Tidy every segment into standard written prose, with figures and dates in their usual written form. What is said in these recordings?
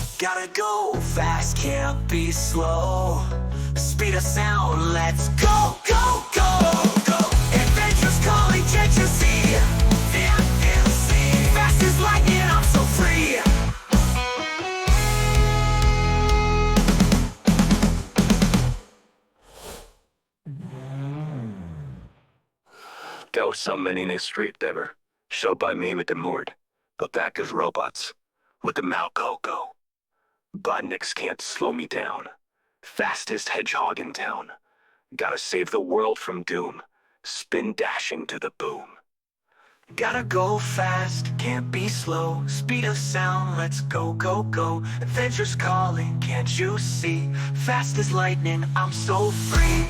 Gotta go fast, can't be slow. Speed of sound, let's go, go, go, go. Adventure's calling, can't you see? Fast as lightning, I'm so free. Go summoning a street ever. Show by me with the mood. But back as robots. With the Malco go. Bodniks can't slow me down. Fastest hedgehog in town. Gotta save the world from doom. Spin dashing to the boom. Gotta go fast, can't be slow. Speed of sound, let's go, go, go. Adventure's calling, can't you see? Fast as lightning, I'm so free.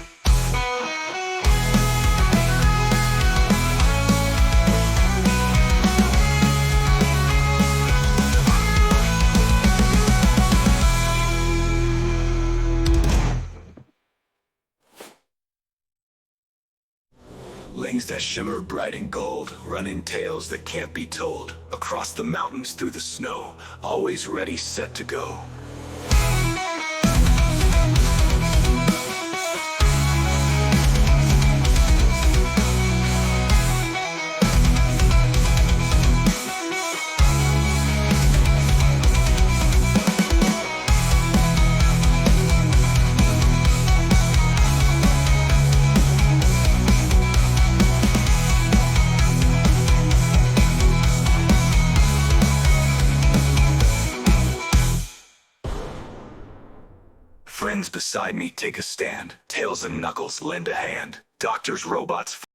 Wings that shimmer bright and gold, running tales that can't be told. Across the mountains through the snow, always ready, set to go. Friends beside me take a stand. Tails and knuckles lend a hand. Doctors, robots